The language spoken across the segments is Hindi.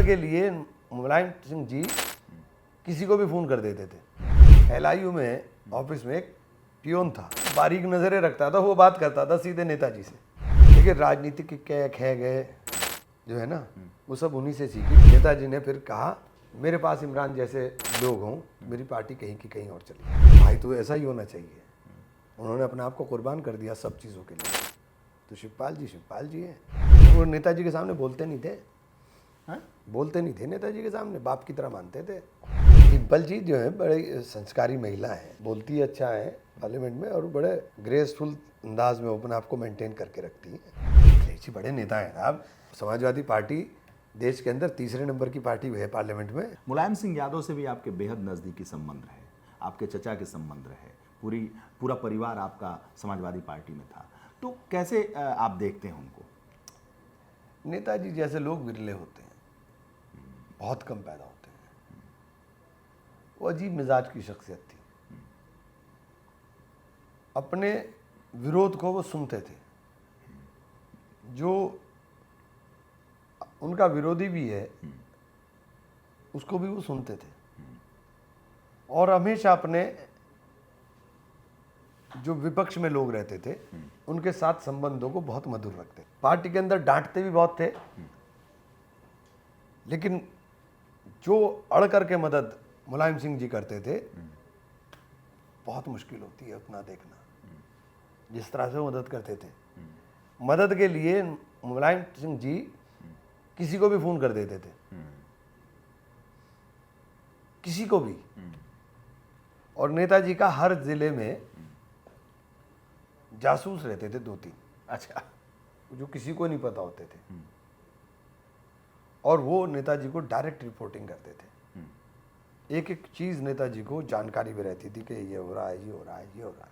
मदद के लिए मुलायम सिंह जी किसी को भी फ़ोन कर देते थे। LIU में ऑफिस में एक पियोन था, बारीक नज़रें रखता था, वो बात करता था सीधे नेताजी से। देखिए राजनीतिक के खे गए जो है ना, वो सब उन्हीं से सीखी। नेताजी ने फिर कहा मेरे पास इमरान जैसे लोग हों, मेरी पार्टी कहीं की कहीं और चली। भाई तो ऐसा ही होना चाहिए। उन्होंने अपने आप को कुर्बान कर दिया सब चीज़ों के लिए। तो शिवपाल जी हैं। वो नेताजी के सामने बोलते नहीं थे, बोलते नहीं थे नेताजी के सामने, बाप की तरह मानते थे। डिम्पल जी जो है बड़े संस्कारी महिला है, बोलती अच्छा है पार्लियामेंट में, और बड़े ग्रेसफुल अंदाज में अपने आप को मेंटेन करके रखती है। जी बड़े नेता हैं साहब। समाजवादी पार्टी देश के अंदर तीसरे नंबर की पार्टी है पार्लियामेंट में। मुलायम सिंह यादव से भी आपके बेहद नज़दीकी संबंध रहे, आपके चचा के संबंध रहे, पूरा परिवार आपका समाजवादी पार्टी में था, तो कैसे आप देखते हैं उनको? नेताजी जैसे लोग विरले होते हैं, बहुत कम पैदा होते हैं। वो अजीब मिजाज की शख्सियत थी। अपने विरोध को वो सुनते थे, जो उनका विरोधी भी है उसको भी वो सुनते थे, और हमेशा अपने जो विपक्ष में लोग रहते थे उनके साथ संबंधों को बहुत मधुर रखते। पार्टी के अंदर डांटते भी बहुत थे, लेकिन जो अड़ करके मदद मुलायम सिंह जी करते थे, बहुत मुश्किल होती है उतना देखना, जिस तरह से वो मदद करते थे। मदद के लिए मुलायम सिंह जी किसी को भी फ़ोन कर देते थे, किसी को भी। और नेताजी का हर जिले में जासूस रहते थे 2-3, अच्छा, जो किसी को नहीं पता होते थे, और वो नेताजी को डायरेक्ट रिपोर्टिंग करते थे। एक एक चीज़ नेताजी को जानकारी भी रहती थी कि ये हो रहा है, ये हो रहा है, ये हो रहा है।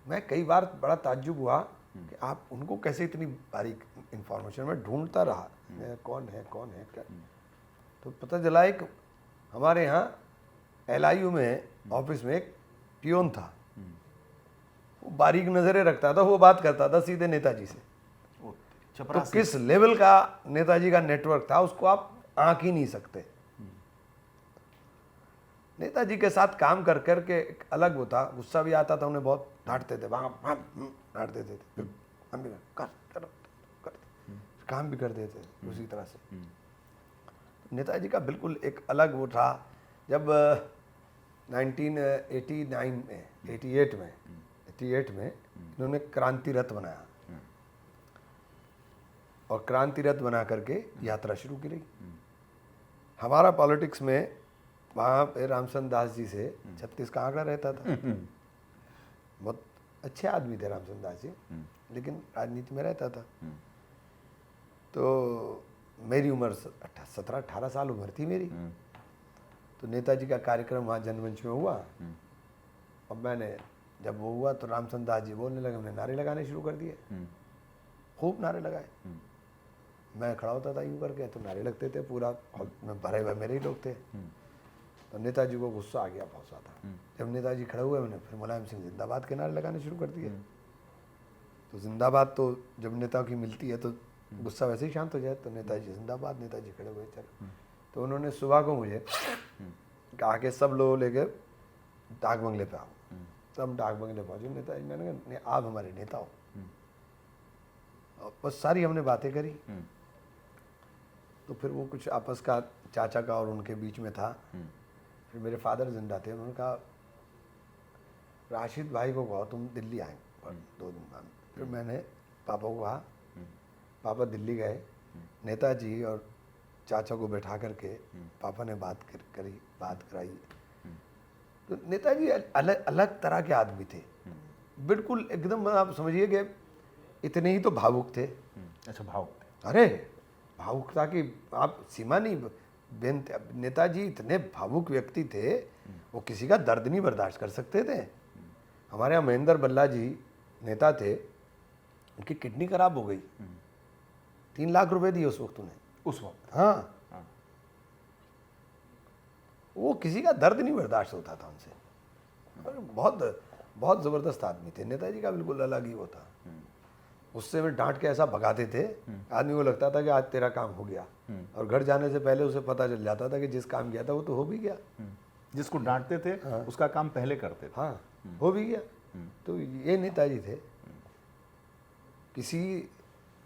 मैं कई बार बड़ा ताज्जुब हुआ कि आप उनको कैसे इतनी बारीक इंफॉर्मेशन में ढूंढता रहा, कौन है क्या। तो पता चला एक हमारे यहाँ LIU में ऑफिस में एक पियोन था, वो बारीक नज़रें रखता था, वो बात करता था सीधे नेताजी से। तो किस लेवल का नेताजी का नेटवर्क था उसको आप आंक ही नहीं सकते। नेताजी के साथ काम कर करके एक अलग वो था, गुस्सा भी आता था, उन्हें बहुत डांटते थे, डांट देते थे, फिर हम भी कर काम भी कर देते थे उसी तरह से। नेताजी का बिल्कुल एक अलग वो था। जब 1988 में इन्होंने क्रांति रथ बनाया, और क्रांति रथ बना करके यात्रा शुरू की रही। हमारा पॉलिटिक्स में वहाँ पे रामचंद्र दास जी से 36 का आंकड़ा रहता था। बहुत अच्छे आदमी थे रामचंद्र दास जी, लेकिन राजनीति में रहता था। तो मेरी उम्र 17-18 साल उम्र थी मेरी। तो नेताजी का कार्यक्रम वहाँ जनमंच में हुआ, और मैंने जब वो हुआ तो रामचंद्र दास जी बोलने लगे, हमने नारे लगाने शुरू कर दिए, खूब नारे लगाए। मैं खड़ा होता था यूँ करके, तो नारे लगते थे, पूरा हॉल में भरे हुए मेरे ही लोग थे। तो नेताजी को गुस्सा आ गया बहुत ज़्यादा। जब नेताजी खड़े हुए, मैंने फिर मुलायम सिंह जिंदाबाद के नारे लगाने शुरू कर दिए। तो जिंदाबाद तो जब नेता की मिलती है तो गुस्सा वैसे ही शांत हो जाए। तो नेताजी जिंदाबाद, नेताजी खड़े हुए, चलो। तो उन्होंने सुबह को मुझे कहा कि सब लोग लेके डाक बंगले पे आओ। तो हम डाक बंगले पहुँचे। नेताजी मैंने कहा आप हमारे नेता हो। बस सारी हमने बातें करी। तो फिर वो कुछ आपस का चाचा का और उनके बीच में था। फिर मेरे फादर जिंदा थे, उन्होंने कहा राशिद भाई को कहो तुम दिल्ली आए 2 दिन बाद। फिर मैंने पापा को कहा, पापा दिल्ली गए, नेताजी और चाचा को बैठा करके पापा ने बात कराई। तो नेताजी अलग तरह के आदमी थे, बिल्कुल एकदम आप समझिए कि इतने ही तो भावुक थे। अच्छा, भावुक थे। अरे भावुकता की आप सीमा नहीं। नेताजी इतने भावुक व्यक्ति थे, वो किसी का दर्द नहीं बर्दाश्त कर सकते थे। हमारे यहाँ महेंद्र बल्ला जी नेता थे, उनकी किडनी खराब हो गई, 3 लाख रुपए दिए उस वक्त उन्हें, उस वक्त। हाँ। वो किसी का दर्द नहीं बर्दाश्त होता था उनसे। बहुत बहुत ज़बरदस्त आदमी थे नेताजी का, बिल्कुल अलग ही वो था। उससे में डांट के ऐसा भगाते थे, आदमी को लगता था कि आज तेरा काम हो गया, और घर जाने से पहले उसे पता चल जाता था कि जिस काम किया था वो तो हो भी गया। जिसको डांटते थे उसका काम पहले करते थे। हाँ, हो भी गया। तो ये नेताजी थे, किसी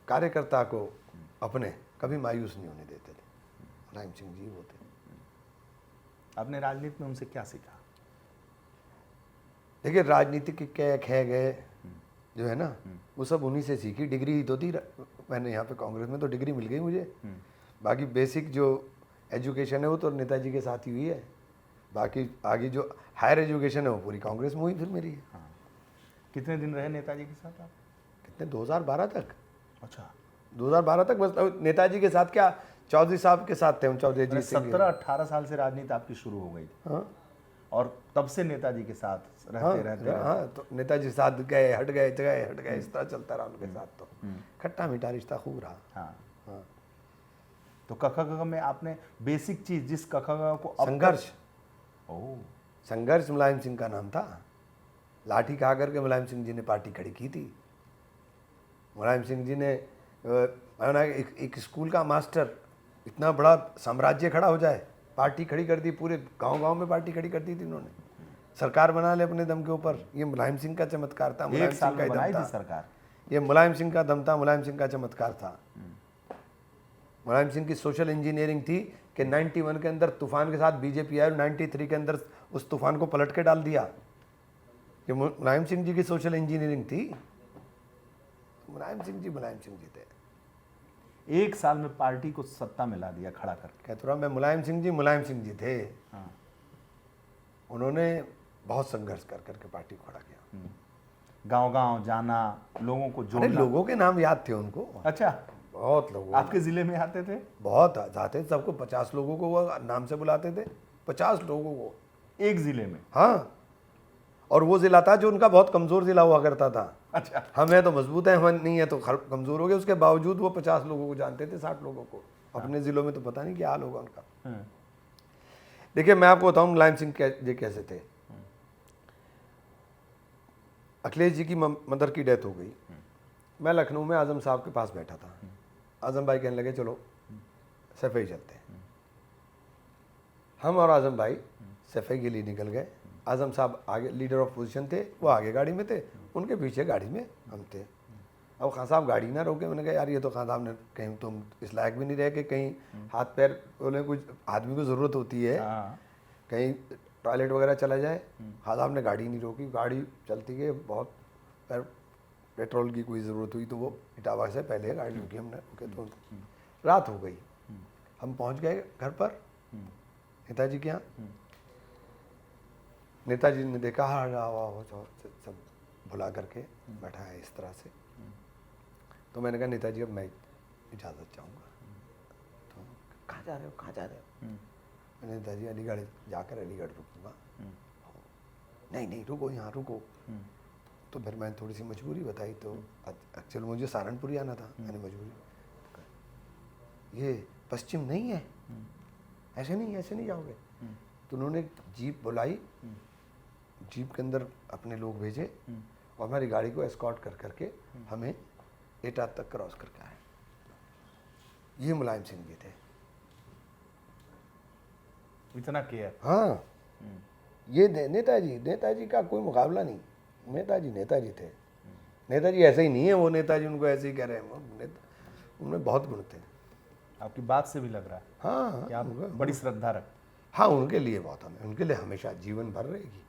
कार्यकर्ता को अपने कभी मायूस नहीं होने देते थे। मुलायम सिंह जी वो थे। आपने राजनीति में उनसे क्या सीखा? देखिए, राजनीतिक के क्या खे गए जो है ना, वो सब उन्हीं से सीखी। डिग्री ही तो थी, मैंने यहाँ पे कांग्रेस में तो डिग्री मिल गई मुझे। बाकी बेसिक जो एजुकेशन है वो तो नेताजी के साथ ही हुई है। बाकी आगे जो हायर एजुकेशन है वो पूरी कांग्रेस में हुई फिर मेरी। हाँ। कितने दिन रहे नेताजी के साथ आप? कितने, 2012 तक। अच्छा, 2012 तक बस। नेताजी के साथ क्या, चौधरी साहब के साथ थे हम, चौधरी जी सिंह। 17-18 साल से राजनीति आपकी शुरू हो गई थी। हाँ और तब से नेताजी के साथ रहते हाँ, तो नेताजी साथ गए, हट गए, इस तरह चलता रहा उनके साथ। तो खट्टा मीठा रिश्ता खूब रहा। हाँ। हाँ। तो क ख ग घ में आपने बेसिक चीज जिस क ख ग को अब संघर्ष, ओह, संघर्ष मुलायम सिंह का नाम था। लाठी खा करके मुलायम सिंह जी ने पार्टी खड़ी की थी। मुलायम सिंह जी ने एक स्कूल का मास्टर, इतना बड़ा साम्राज्य खड़ा हो जाए, पार्टी खड़ी कर दी। पूरे गांव-गांव में पार्टी खड़ी कर दी थी इन्होंने। सरकार बना ले अपने दम के ऊपर। ये मुलायम सिंह का चमत्कार था। मुलायम एक साल सिंह का में ही बनाई दम थी था। सरकार। ये मुलायम सिंह का दम था, मुलायम सिंह का चमत्कार था। मुलायम सिंह की सोशल इंजीनियरिंग थी कि 91 के अंदर तूफान के साथ बीजेपी आई और 93 के अंदर उस तूफान को पलट के डाल दिया। ये मुलायम सिंह जी की सोशल इंजीनियरिंग थी। मुलायम सिंह जी थे। एक साल में पार्टी को सत्ता में ला दिया खड़ा करके। कहता रहा मैं, मुलायम सिंह जी थे। हाँ। उन्होंने बहुत संघर्ष कर करके पार्टी को खड़ा किया। गांव-गांव जाना, लोगों को अरे जोड़ना। लोगों के नाम याद थे उनको, अच्छा, बहुत लोगों। आपके जिले में आते थे? बहुत जाते थे, सबको 50 लोगों को वो नाम से बुलाते थे, 50 लोगों को एक जिले में? हाँ। और वो जिला था जो उनका बहुत कमजोर जिला हुआ करता था। अच्छा, हम है तो मजबूत है, हम नहीं है तो कमजोर हो गए। उसके बावजूद वो 50 लोगों को जानते थे, 60 लोगों को। अपने जिलों में तो पता नहीं क्या हाल होगा उनका। हाँ। देखिए, मैं आपको बताऊं मुलायम सिंह जी कैसे थे। अखिलेश जी की मदर की डेथ हो गई। मैं लखनऊ में आजम साहब के पास बैठा था। आजम भाई कहने लगे चलो सफाई चलते हैं। हम और आजम भाई सफाई के लिए निकल गए। आजम साहब आगे लीडर ऑफ पोजीशन थे, वो आगे गाड़ी में थे, उनके पीछे गाड़ी में हम थे। अब खान साहब गाड़ी ना रोके। मैंने कहा यार ये तो खान साहब ने, कहीं तुम इस लायक भी नहीं रहे कि कहीं हाथ पैर बोले, कुछ आदमी को ज़रूरत होती है, हाँ। कहीं टॉयलेट वगैरह चला जाए। खान साहब ने गाड़ी नहीं रोकी, गाड़ी चलती गई। बहुत पेट्रोल की कोई ज़रूरत हुई तो वो इटावा से पहले गाड़ी रुकी, हमने रुके तो रात हो गई। हम पहुंच गए घर पर नेताजी के यहाँ। नेताजी ने देखा, हाँ सब भुला करके बैठा है इस तरह से। तो मैंने कहा नेताजी अब मैं इजाज़त चाहूँगा। तो कहाँ जा रहे हो? मैंने नेताजी अलीगढ़ जाकर अलीगढ़ रुकूंगा। नहीं रुको, यहाँ रुको। तो फिर मैंने थोड़ी सी मजबूरी बताई। तो एक्चुअली मुझे सहारनपुर ही आना था। मैंने मजबूरी, ये पश्चिम नहीं है, ऐसे नहीं जाओगे। तो उन्होंने जीप बुलाई, जीप के अंदर अपने लोग भेजे और हमारी गाड़ी को एस्कॉर्ट कर करके हमें एटा तक क्रॉस करके आए। ये मुलायम सिंह जी थे। इतना केयर। हाँ, ये नेताजी का कोई मुकाबला नहीं। नेताजी थे। नेताजी ऐसे ही नहीं है, वो नेताजी उनको ऐसे ही कह रहे हैं, उनमें बहुत गुण थे। आपकी बात से भी लग रहा है हाँ, कि आप बड़ी श्रद्धा रखते। हाँ, उनके लिए बहुत, हमें उनके लिए हमेशा जीवन भर रहेगी।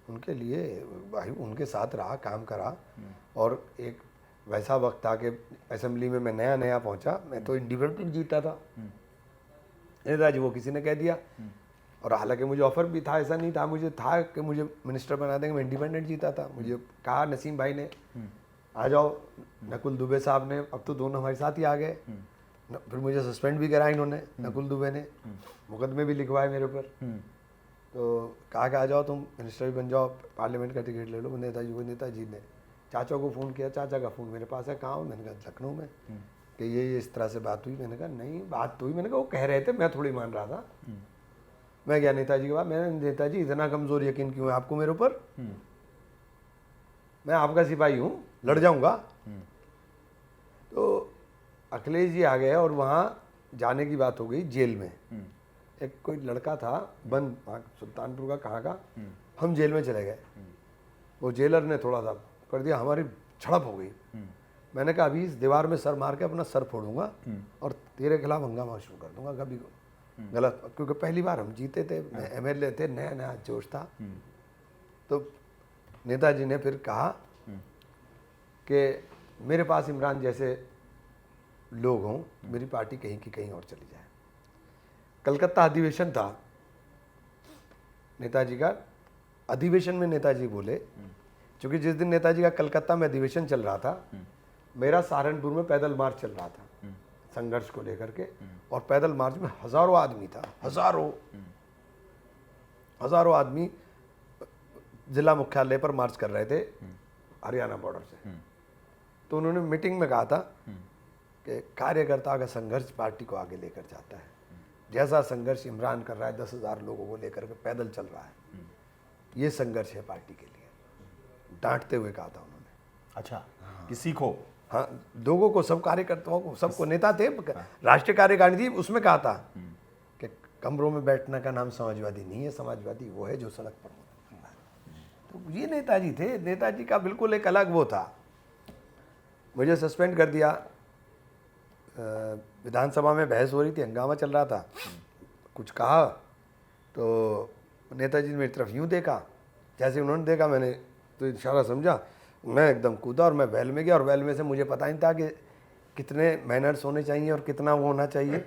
उनके लिए भाई उनके साथ रहा, काम करा। और एक वैसा वक्त था कि असेंबली में मैं नया पहुंचा, मैं तो इंडिपेंडेंट जीता था। नेताजी वो किसी ने कह दिया, और हालांकि मुझे ऑफर भी था, ऐसा नहीं था, मुझे था कि मुझे मिनिस्टर बना देंगे। मैं इंडिपेंडेंट जीता था। मुझे कहा नसीम भाई ने आ जाओ, नकुल दुबे साहब ने, अब तो दोनों हमारे साथ ही आ गए। फिर मुझे सस्पेंड भी करा इन्होंने, नकुल दुबे ने मुकदमे भी लिखवाए मेरे ऊपर। तो कहा कि आ जाओ तुम मिनिस्टर भी बन जाओ, पार्लियामेंट का टिकट ले लो। नेताजी ने चाचा को फ़ोन किया, चाचा का फ़ोन मेरे पास है, कहाँ हो? मैंने कहा लखनऊ में। कि ये इस तरह से बात हुई। मैंने कहा नहीं, बात तो हुई। मैंने कहा वो कह रहे थे, मैं थोड़ी मान रहा था। मैं गया नेताजी के बाद, मैंने, नेताजी इतना कमज़ोर यकीन क्यों है आपको मेरे ऊपर? मैं आपका सिपाही हूँ, लड़ जाऊँगा, तो अखिलेश जी आ गए और वहाँ जाने की बात हो गई जेल में। एक कोई लड़का था बंद वहाँ सुल्तानपुर का, कहाँ का, हम जेल में चले गए। वो जेलर ने थोड़ा सा कर दिया, हमारी झड़प हो गई। मैंने कहा अभी इस दीवार में सर मार के अपना सर फोड़ूंगा और तेरे खिलाफ हंगामा शुरू कर दूंगा। कभी गलत, क्योंकि पहली बार हम जीते थे, एमएलए थे, नया नया जोश था। तो नेताजी ने फिर कहा कि मेरे पास इमरान जैसे लोग हों, मेरी पार्टी कहीं की कहीं और चली जाए। कलकत्ता अधिवेशन था नेताजी का, अधिवेशन में नेताजी बोले, क्योंकि जिस दिन नेताजी का कलकत्ता में अधिवेशन चल रहा था, मेरा सहारनपुर में पैदल मार्च चल रहा था संघर्ष को लेकर के, और पैदल मार्च में हजारों आदमी था, हजारों आदमी जिला मुख्यालय पर मार्च कर रहे थे हरियाणा बॉर्डर से। तो उन्होंने मीटिंग में कहा था कि कार्यकर्ता का संघर्ष पार्टी को आगे लेकर जाता है। जैसा संघर्ष इमरान कर रहा है, 10,000 लोगों को लेकर के पैदल चल रहा है, ये संघर्ष है पार्टी के लिए। डांटते हुए कहा था उन्होंने। अच्छा, किसी को? हाँ, लोगों को, सब कार्यकर्ताओं को, सबको। नेता थे, राष्ट्रीय कार्यकारिणी थी, उसमें कहा था कि कमरों में बैठने का नाम समाजवादी नहीं है, समाजवादी वो है जो सड़क पर होता है। तो ये नेताजी थे। नेताजी का बिल्कुल एक अलग वो था। मुझे सस्पेंड कर दिया, विधानसभा में बहस हो रही थी, हंगामा चल रहा था, कुछ कहा तो नेताजी ने मेरी तरफ यूँ देखा, जैसे उन्होंने देखा मैंने तो इशारा समझा, मैं एकदम कूदा और मैं वेल में गया। और वेल में से मुझे पता नहीं था कि कितने मैनर्स होने चाहिए और कितना वो होना चाहिए,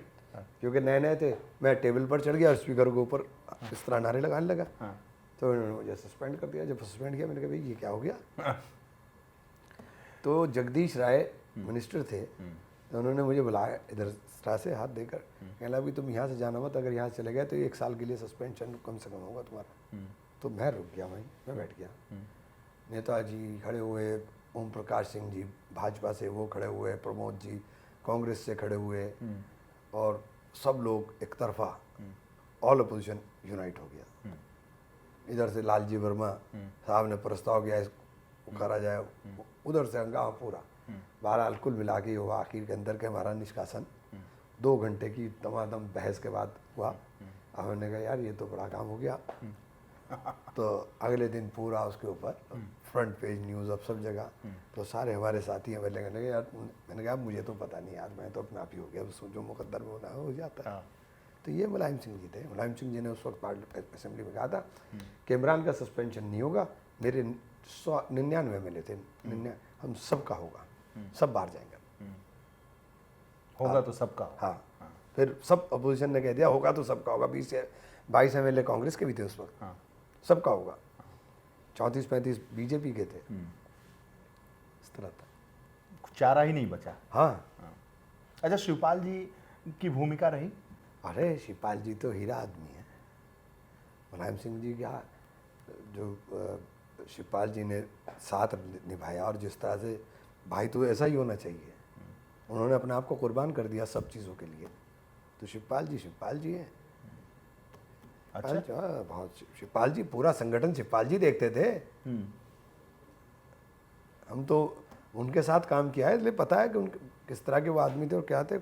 क्योंकि नए नए थे। मैं टेबल पर चढ़ गया और स्पीकर के ऊपर इस तरह नारे लगाने लगा। तो उन्होंने मुझे सस्पेंड कर दिया। जब सस्पेंड किया, मैंने कहा भाई ये क्या हो गया। तो जगदीश राय मिनिस्टर थे, तो उन्होंने मुझे बुलाया इधर तरह से हाथ देकर, कहला अभी तुम यहाँ से जाना मत, अगर यहाँ से चले गए तो 1 साल के लिए सस्पेंशन कम से कम होगा तुम्हारा। तो मैं रुक गया, वहीं मैं बैठ गया। नेताजी खड़े हुए, ओम प्रकाश सिंह जी भाजपा से वो खड़े हुए, प्रमोद जी कांग्रेस से खड़े हुए, और सब लोग एक तरफा, ऑल अपोजिशन यूनाइट हो गया। इधर से लालजी वर्मा साहब ने प्रस्ताव किया इसको करा जाए, उधर से हंगामा पूरा। बहरहाल कुल मिला के हुआ आखिर के अंदर के हमारा निष्कासन 2 घंटे की दमादम बहस के बाद हुआ। अब मैंने कहा यार ये तो बड़ा काम हो गया। तो अगले दिन पूरा उसके ऊपर फ्रंट पेज न्यूज़, अब सब जगह। तो सारे हमारे साथी हमें कहने लगे यार, मैंने कहा मुझे तो पता नहीं यार, मैं तो अपना आप ही हो गया, जो मुकद्दर में होना हो जाता है। तो ये मुलायम सिंह जी थे। मुलायम सिंह जी ने उस वक्त पार्लियामेंट असेंबली में कहा था कि इमरान का सस्पेंशन नहीं होगा। मेरे 199 मिले थे, हम सबका होगा, सब बाहर जाएंगे। होगा तो सबका। हाँ, फिर सब अपोजिशन ने कह दिया होगा तो सबका होगा। 22 एमएलए कांग्रेस के भी थे उस वक्त, सबका होगा। 34-35 बीजेपी के थे। इस तरह था, चारा ही नहीं बचा। हाँ। अच्छा, शिवपाल जी की भूमिका रही? अरे शिवपाल जी तो हीरा आदमी है। मुलायम सिंह जी का जो शिवपाल जी ने साथ निभाया, और जिस तरह से भाई तो ऐसा ही होना चाहिए, उन्होंने अपने आप को कुर्बान कर दिया सब चीज़ों के लिए। तो शिवपाल जी हैं। अच्छा, बहुत। शिवपाल जी, पूरा संगठन शिवपाल जी देखते थे। हम तो उनके साथ काम किया है, इसलिए पता है कि उनके किस तरह के वो आदमी थे और क्या थे,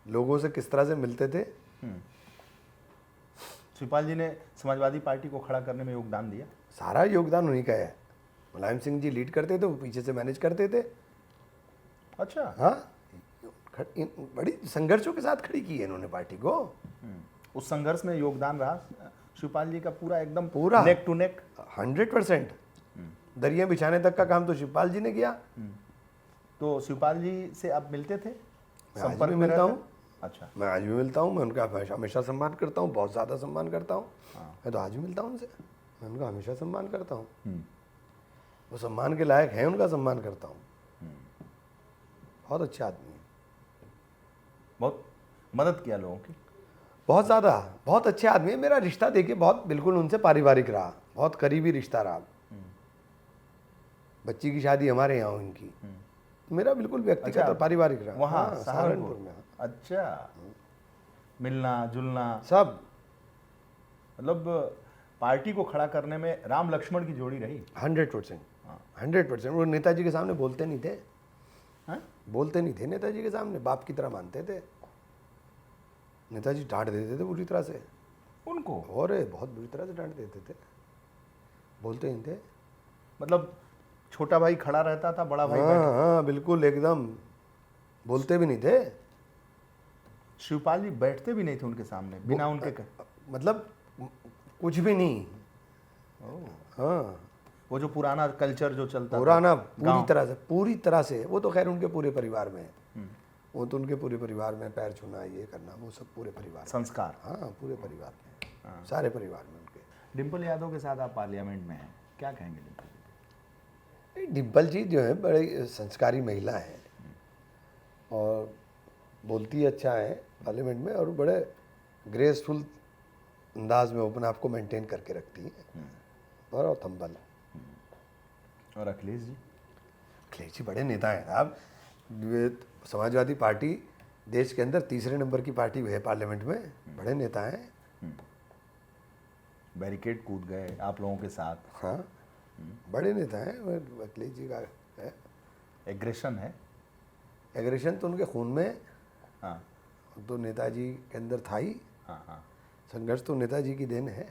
लोगों से किस तरह से मिलते थे। शिवपाल जी ने समाजवादी पार्टी को खड़ा करने में योगदान दिया? सारा योगदान उन्हीं का है। मुलायम सिंह जी लीड करते थे, वो पीछे से मैनेज करते थे। अच्छा। हाँ, बड़ी संघर्षों के साथ खड़ी की है इन्होंने पार्टी को। उस संघर्ष में योगदान रहा शिवपाल जी का पूरा, एकदम पूरा नेक टू नेक 100%। दरिया बिछाने तक का काम तो शिवपाल जी ने किया। तो शिवपाल जी से आप मिलते थे? मैं आज भी मिलता हूँ। अच्छा, मैं आज भी मिलता हूँ। मैं उनका हमेशा सम्मान करता हूँ, बहुत ज़्यादा सम्मान करता हूँ। मैं तो आज भी मिलता हूँ उनसे, मैं उनका हमेशा सम्मान करता हूँ। वो सम्मान के लायक हैं, उनका सम्मान करता हूँ। बहुत अच्छे आदमी हैं, बहुत मदद किया लोगों की, बहुत ज़्यादा, बहुत अच्छे आदमी है। मेरा रिश्ता देखिए बहुत बिल्कुल उनसे पारिवारिक रहा, बहुत करीबी रिश्ता रहा। बच्ची की शादी हमारे यहाँ हुई इनकी, मेरा बिल्कुल व्यक्तिगत और पारिवारिक रहा। वहाँ हाँ, सहारनपुर में। अच्छा, मिलना जुलना सब, मतलब पार्टी को खड़ा करने में राम लक्ष्मण की जोड़ी रही। 100%। वो नेताजी के सामने बोलते नहीं थे। हाँ? बोलते नहीं थे नेताजी के सामने, बाप की तरह मानते थे। नेताजी डांट देते थे पूरी तरह से, उनको और बहुत बुरी तरह से डांट देते थे, बोलते नहीं थे। मतलब छोटा भाई खड़ा रहता था, बड़ा भाई हाँ हाँ बिल्कुल एकदम, बोलते भी नहीं थे। शिवपाल जी बैठते भी नहीं थे उनके सामने बिना उनके मतलब कुछ भी नहीं। ओह, हाँ वो जो पुराना कल्चर जो चलता पुराना था पूरी तरह से वो तो खैर उनके पूरे परिवार में है। वो तो उनके पूरे परिवार में पैर छूना, ये करना, वो सब पूरे परिवार में। संस्कार। हाँ पूरे परिवार में, सारे परिवार में उनके। डिम्पल यादव के साथ आप पार्लियामेंट में हैं, क्या कहेंगे डिम्पल जी? डिम्पल जी जो है बड़े संस्कारी महिला है और बोलती अच्छा है पार्लियामेंट में, और बड़े ग्रेसफुल अंदाज में अपने आप को मेंटेन करके रखती है, और थम्बल। और अखिलेश जी? अखिलेश जी बड़े नेता हैं साहब। समाजवादी पार्टी देश के अंदर तीसरे नंबर की पार्टी है पार्लियामेंट में, बड़े नेता हैं। बैरिकेड कूद गए आप लोगों के साथ। हाँ बड़े नेता हैं अखिलेश जी का है। एग्रेशन है। एग्रेशन तो उनके खून में, हाँ तो नेताजी के अंदर था ही। हाँ हाँ। संघर्ष तो नेताजी की देन है।